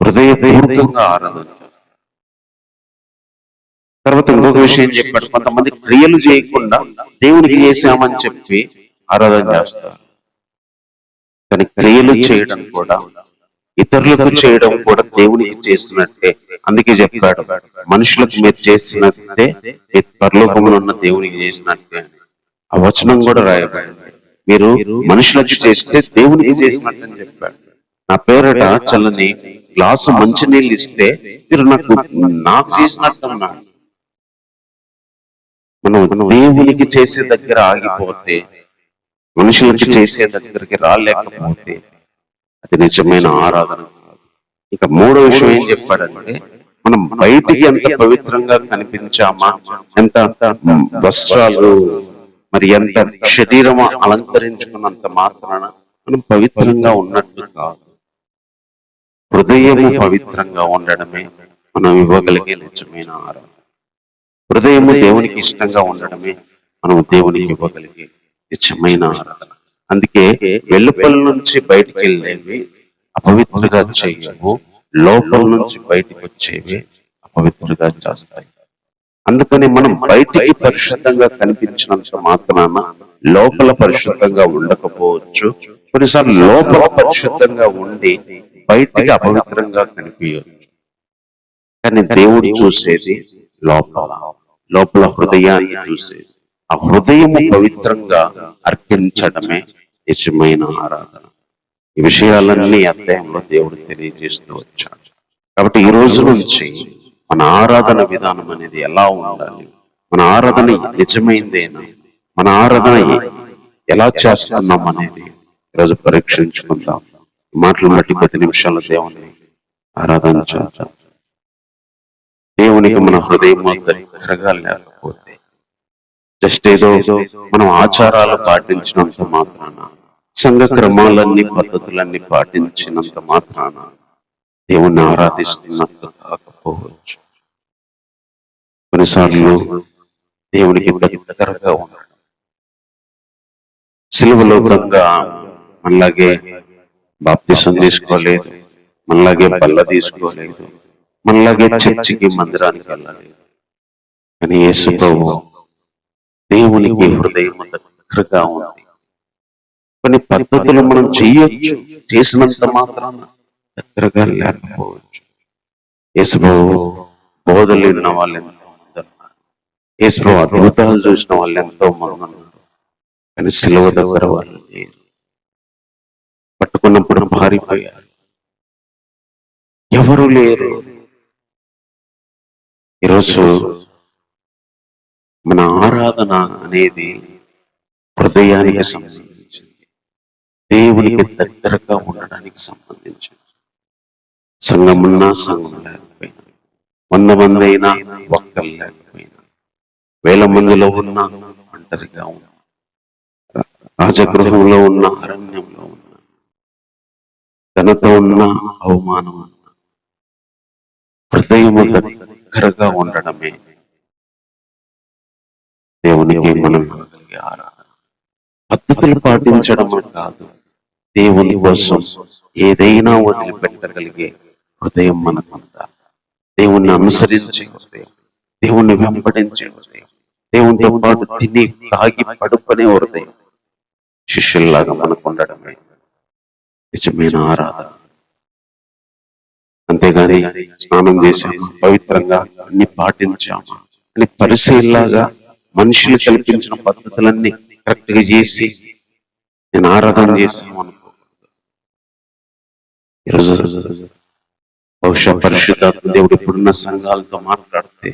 హృదయపూర్వకంగా ఆరాధన. తర్వాత ఇంకొక విషయం చెప్పాడు, కొంతమంది క్రియలు చేయకుండా దేవునికి చేశామని చెప్పి ఆరాధన చేస్తారు. కానీ క్రియలు చేయడం కూడా, ఇతరులకు చేయడం కూడా దేవునికి చేసినట్టే. అందుకే చెప్పాడు, మనుషులకు మీరు చేసినట్టే పరలోకములో ఉన్న దేవునికి చేసినట్టే. ఆ వచనం కూడా రాయబడింది, మీరు మనుషులకు చేస్తే దేవునికి చేసినట్టు అని చెప్పాడు. నా పేరట చల్లని గ్లాసు మంచినీళ్ళు ఇస్తే మీరు నాకు చేసినట్టు అన్నాడు. మనం దేవునికి చేసే దగ్గర ఆగిపోతే, మనుషులకి చేసే దగ్గరికి రాలేకపోతే అది నిజమైన ఆరాధన కాదు. ఇక మూడో విషయం ఏం చెప్పాడంటే, మనం బయటికి ఎంత పవిత్రంగా కనిపించామా, ఎంత వస్త్రాలు మరి ఎంత శరీరం అలంకరించుకున్నంత మాత్రాన మనం పవిత్రంగా ఉన్నట్టు కాదు. హృదయము పవిత్రంగా ఉండడమే మనం ఇవ్వగలిగే నిజమైన ఆరాధన. హృదయము దేవునికి ఇష్టంగా ఉండడమే మనం దేవునికి ఇవ్వగలిగే నిజమైన ఆరాధన. అందుకే వెలుపల నుంచి బయటికి వెళ్ళేవి అపవిత్రగా చేయవు, లోపల నుంచి బయటికి వచ్చేవి అపవిత్రగా చేస్తాయి. అందుకని మనం బయటికి పరిశుద్ధంగా కనిపించినంత మాత్రాన లోపల పరిశుద్ధంగా ఉండకపోవచ్చు. కొన్నిసార్లు లోపల పరిశుద్ధంగా ఉండి బయటికి అపవిత్రంగా కనిపించవచ్చు. కానీ దేవుడు చూసేది లోపల హృదయాన్ని చూసేది. ఆ హృదయము పవిత్రంగా అర్పించడమే నిజమైన ఆరాధన. ఈ విషయాలన్నీ అధ్యాయంలో దేవుడు తెలియజేస్తూ వచ్చాడు. కాబట్టి ఈ రోజు నుంచి మన ఆరాధన విధానం అనేది ఎలా ఉండాలి, మన ఆరాధన నిజమైందేనా, మన ఆరాధన ఎలా చేస్తున్నాం అనేది ఈరోజు పరీక్షించుకుందాం. మాటలు బట్టి 10 నిమిషాలు దేవుని ఆరాధన చేద్దాం. దేవునికి మన హృదయం దగ్గరగా లేకపోతే, జస్ట్ ఏదో మనం ఆచారాలు పాటించినంత మాత్రాన, సంఘ క్రమాలన్నీ పద్ధతులన్నీ పాటించినంత మాత్రాన దేవుణ్ణి ఆరాధిస్తున్నట్టు కాకపోవచ్చు. కొన్నిసార్లు దేవునికి దగ్గరగా ఉండడం, సిలువలో కూడా మనలాగే బాప్తిసం తీసుకోలేదు, మనలాగే బల్ల తీసుకోలేదు, మనలాగే చర్చికి మందిరానికి వెళ్ళలేదు. కానీ యేసు ప్రభువు దేవునికి హృదయం దగ్గరగా ఉంది. కొన్ని పద్ధతులు మనం చేయొచ్చు, చేసినంత మాత్రాన దగ్గరగా లేకపోవచ్చు. యేసు ప్రభువు బోధలు విన్న వాళ్ళు ఎంతో మంది ఉన్నారు, యేసు ప్రభువు అద్భుతాలు చూసిన వాళ్ళు ఎంతో మంది ఉన్నారు. కానీ సిలువ దగ్గర వాళ్ళు లేరు. పట్టుకున్నప్పుడు పారిపోయారు, ఎవరు లేరు. ఈరోజు మన ఆరాధన అనేది హృదయానికి సంబంధించింది, దేవునికి దగ్గరగా ఉండడానికి సంబంధించింది. సంఘం ఉన్నా సంఘం లేకపోయినా, 100 మంది అయినా ఒక్కరు లేకపోయినా, 1000 మందిలో ఉన్న ఒంటరిగా ఉన్నా, రాజగృహంలో ఉన్న అరణ్యంలో ఉన్న, ఘనత ఉన్న అవమానం ఉన్న, హృదయము దగ్గరగా ఉండడమే దేవునికి మనం ఇవ్వగలిగే ఆరాధన. పద్ధతులు పాటించడం కాదు, దేవుని కోసం ఏదైనా వదిలిపెట్టగలిగే హృదయం మనకుందా. దేవుణ్ణి అనుసరించే హృదయం, దేవుణ్ణి వెంబడించే హృదయం, దేవునితో పాటు తిని తాగి పడుకునే హృదయం, శిష్యుల్లాగా మనకు ఉండడమే నిజమైన ఆరాధన. అంతేగాని స్నానం చేశామా, పవిత్రంగా అన్ని పాటించామా అని పరిశీలనగా మనుషులు కల్పించిన పద్ధతులన్నీ కరెక్ట్ గా చేసి నేను ఆరాధన చేశాము అనుకో. ఈరోజు బహుశా పరిశుద్ధాత్మ దేవుడు ఇప్పుడున్న సంఘాలతో మాట్లాడితే,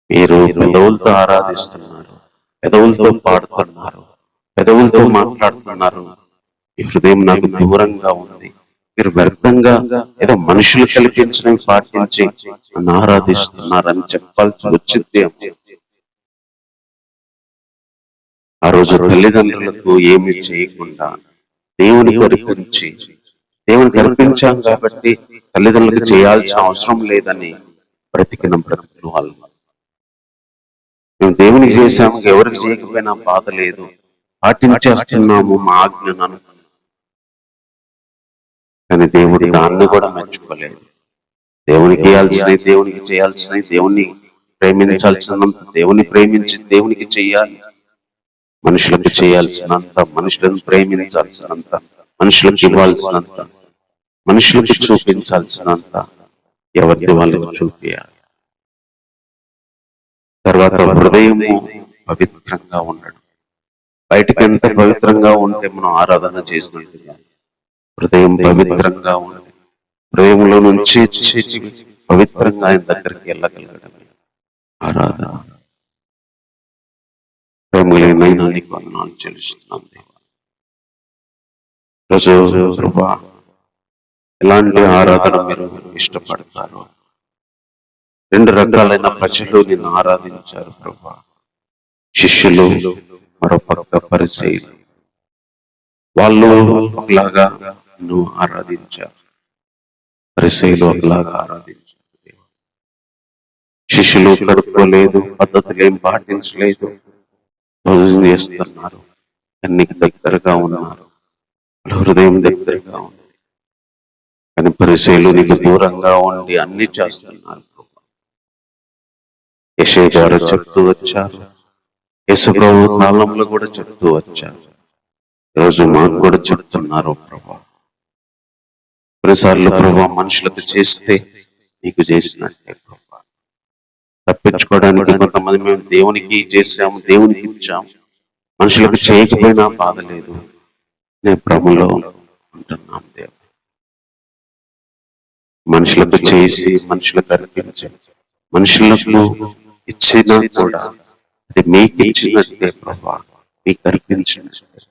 మీరు పెదవులతో ఆరాధిస్తున్నారు, పెదవులతో పాడుతున్నారు, పెదవులతో మాట్లాడుతున్నారు, ఈ హృదయం నాకు దూరంగా ఉంది, మీరు వ్యర్థంగా ఏదో మనుషులు కల్పించినవి పాటించి నన్ను ఆరాధిస్తున్నారని చెప్పాల్సి వచ్చింది. ఆ రోజు తల్లిదండ్రులకు ఏమి చేయకుండా దేవునికి అర్పించి, దేవునికి అర్పించాం కాబట్టి తల్లిదండ్రులకు చేయాల్సిన అవసరం లేదని బ్రతికిన బ్రతుకులు వాళ్ళు. మేము దేవునికి చేశాము, ఎవరికి చేయకపోయినా బాధ లేదు పాటించేస్తున్నాము మా ఆజ్ఞను అనుకున్నాం. కానీ దేవుడు దాన్ని కూడా మెచ్చుకోలేదు. దేవునికి ఇవ్వాల్సినవి దేవునికి చేయాల్సినవి, దేవుణ్ణి ప్రేమించాల్సినంత దేవుని ప్రేమించి దేవునికి చెయ్యాలి. మనుషులకు చేయాల్సినంత, మనుషులను ప్రేమించాల్సినంత, మనుషులకు ఇవ్వాల్సినంత, మనుషులకు చూపించాల్సినంత ఎవరిని వాళ్ళకి చూపించాలి. తర్వాత హృదయము పవిత్రంగా ఉండడం. బయటికి ఎంత పవిత్రంగా ఉంటే మనం ఆరాధన చేసినట్టుగా హృదయం పవిత్రంగా ఉండి హృదయంలో నుంచి పవిత్రంగా ఆయన దగ్గరికి వెళ్ళగలగడమే ఆరాధన. ప్రేమలేనైనా నీకు వందనాలు చెల్లిస్తున్నాం దేవా. రోజు ప్రభా ఎలాంటి ఆరాధన మీరు ఇష్టపడతారు? రెండు రకాలైన ప్రజలు నిన్ను ఆరాధించారు ప్రభా. శిష్యులు, మరో పక్క పరిసయ్యులు. వాళ్ళు ఒకలాగా నువ్వు ఆరాధించారు, పరిసయ్యులు ఒకలాగా ఆరాధించారు. శిష్యులు కడుక్కోలేదు, పద్ధతులు ఏం పాటించలేదు, భోజనం చేస్తున్నారు, నీకు దగ్గరగా ఉన్నారు, హృదయం దగ్గరగా ఉంది. కానీ పరిసయ్యులు నీకు దూరంగా ఉండి అన్ని చేస్తున్నారు. యెషయా ద్వారా చెప్తూ వచ్చారు, యేసుప్రభు కాలంలో కూడా చెప్తూ వచ్చారు, ఈరోజు మాకు కూడా చెప్తున్నారు ప్రభా. కొన్నిసార్లు ప్రభా మనుషులకు చేస్తే నీకు చేసినట్టే ప్రభా. తప్పించుకోవడానికి కొంతమంది మేము దేవునికి చేశాము, దేవునికి ఇచ్చాము, మనుషులకు చేయకపోయినా బాధ లేదు, నేను ప్రభులో ఉంటున్నాను దేవ. మనుషులకు చేసి, మనుషులకు అర్పించి, మనుషులకు ఇచ్చినా కూడా అది మీకు ఇచ్చినట్టే ప్రభా, మీకు అర్పించినట్టే.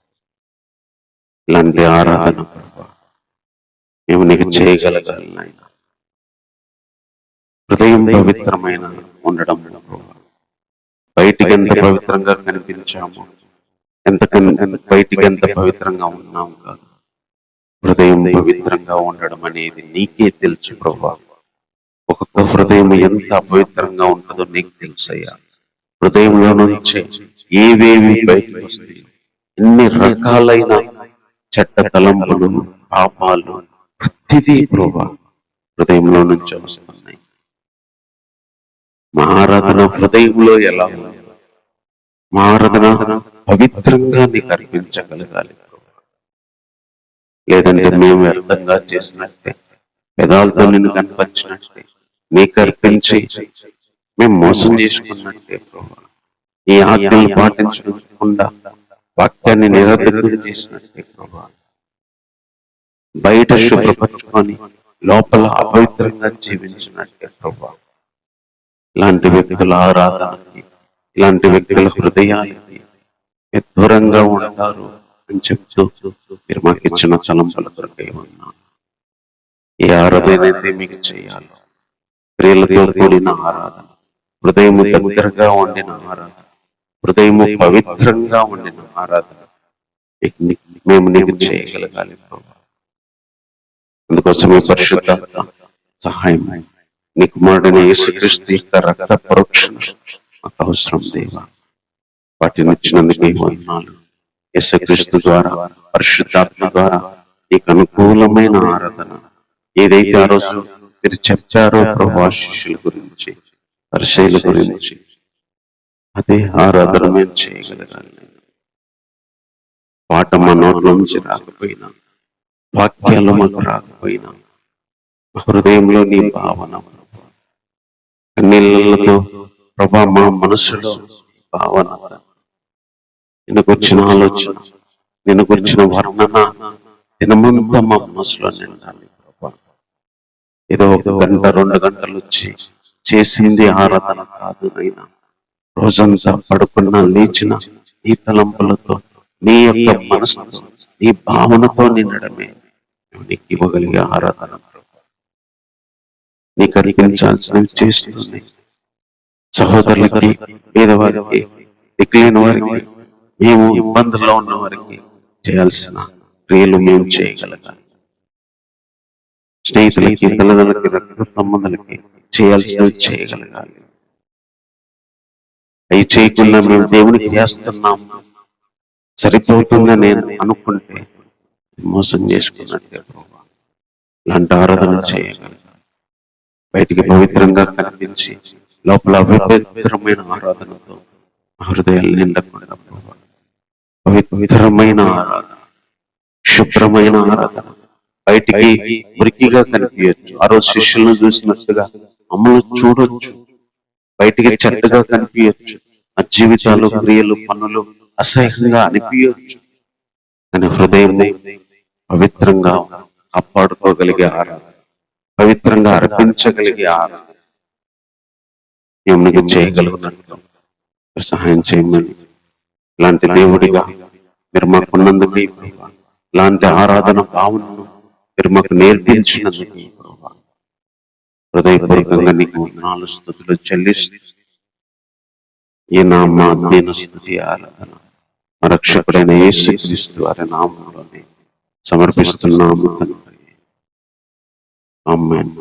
ఇలాంటి ఆరాధన ప్రభా మేము నీకు చేయగలగాలి నాయన. హృదయం పవిత్రమైన ఉండడం ప్రభా. బయటికి ఎంత పవిత్రంగా కనిపించాము, బయటికి ఎంత పవిత్రంగా ఉన్నాము కాదు, హృదయం పవిత్రంగా ఉండడం అనేది నీకే తెలుసు ప్రభా. ఒక్కొక్క హృదయం ఎంత అపవిత్రంగా ఉంటుందో నీకు తెలుసయ్యా. హృదయంలో నుంచి ఏవేవి బయటకు వస్తాయి, ఎన్ని రకాలైన చెడ్డ తలంపులు, పాపాలు, ప్రతిదీ ప్రభా హృదయంలో నుంచి వస్తున్నాయి. మా ఆరాధన హృదయంలో ఎలా ఉంది? మా ఆరాధన పవిత్రంగా నీకు అర్పించగలగాలి. లేదంటే మేము వ్యర్థంగా చేసినట్టే, పెదాలతో నిన్ను కనపరిచినట్టే, నీకు అర్పించి మేము మోసం చేసుకున్నట్టే ప్రభా. నీ ఆజ్ఞలు పాటించకుండా వాక్యాన్ని నిరర్ధకం చేసినట్టే ప్రభా. బయట శుభ్రపరచుకొని లోపల అపవిత్రంగా జీవించినట్టే ప్రభా. ఇలాంటి వ్యక్తుల ఆరాధనకి, ఇలాంటి వ్యక్తుల హృదయానికి దూరంగా ఉంటారు అని చెప్తూ మీరు మాకు ఇచ్చిన తలంపుల కొరకై ఉన్నాను. ఏ ఆరాధన అయితే మీకు చేయాలో, ప్రియులతో కూడిన ఆరాధన, హృదయము దగ్గరగా ఉండిన ఆరాధన, హృదయము పవిత్రంగా ఉండిన ఆరాధన మేము నీకు చేయగలగాలి ప్రభా. అందుకోసమే పరిశుద్ధాత్మ సహాయం, నీ కుమారుడైన యేసుక్రీస్తు యొక్క రక్త పరోక్షణ మాకు అవసరం దేవా. వాటిని ఇచ్చినందుకే వందనాలు. యేసుక్రీస్తు ద్వారా, పరిశుద్ధాత్మ ద్వారా నీకు అనుకూలమైన ఆరాధన ఏదైతే ఆ రోజు మీరు చెప్పారో ప్రభా, శిష్యుల గురించి, పరిచయుల గురించి, అదే ఆరాధన మేము చేయగలగాలి. పాట మా నోట్ల నుంచి రాకపోయినా, వాక్యాలు మాకు రాకపోయినా, హృదయంలో నీ భావన కన్నీళ్ళతో ప్రభా మా మనసులో భావన, నిన్ను గురించిన ఆలోచన, నిన్ను గురించిన వర్ణన దినమంతా మా మనసులో నిండాలి ప్రభా. ఏదో 1 గంట 2 గంటలు వచ్చి చేసింది ఆరాధన కాదు నైనా. రోజంతా పడుకున్న లేచిన నీ తలంపులతో, నీ యొక్క మనసుతో, నీ భావనతో నిండడమే నీకు ఇవ్వగలిగే ఆరాధన ప్రభా. నీకు అర్పించాల్సినవి చేస్తుంది. సహోదరులకి, పేదవారికి, దిక్కులేని వారికి, మేము ఇబ్బందుల్లో ఉన్న వారికి చేయాల్సిన క్రియలు మేము చేయగలగాలి. స్నేహితులకి, తల్లిదండ్రులకి, రక్త సంబంధాలకి చేయాల్సినవి చేయగలగాలి. అవి చేయకుండా మేము దేవునికి చేస్తున్నాము సరిపోతుందని నేను అనుకుంటే మోసం చేసుకున్నట్టే ప్రభా. ఇలాంటి ఆరాధన చేయగలరు. బయటికి పవిత్రంగా కనిపించి లోపల అపవిత్రమైన ఆరాధనతో హృదయాలు నిండకుండా ప్రభా. పవిత్రమైన ఆరాధన, శుభ్రమైన ఆరాధన, బయటికి మురికిగా కనిపించచ్చు. ఆ రోజు శిష్యులను చూసినట్టుగా మమ్మల్ని చూడొచ్చు. బయటికి చెడ్డగా కనిపించచ్చు, ఆ జీవితాలు, క్రియలు, పనులు అసహ్యంగా అనిపించచ్చు. కానీ హృదయం పవిత్రంగా కాపాడుకోగలిగే ఆరాధన, పవిత్రంగా అర్పించగలిగే ఆరాధన దేవునికి చేయగలుగుతున్నట్లు సహాయం చేయమని, ఇలాంటి దేవుడిగా మీరు మాకున్నందుకు ఇలాంటి ఆరాధన భావనను మీరు మాకు నేర్పించినందుకు హృదయపూర్వకంగా నీకు వందనాలు, స్తుతులు చెల్లిస్తూ ఈ నామాధీన స్తుతి ఆరాధన మా రక్షకుడైన యేసుక్రీస్తు వారి నామములోనే సమర్పిస్తున్నాము తండ్రి. ఆమేన్.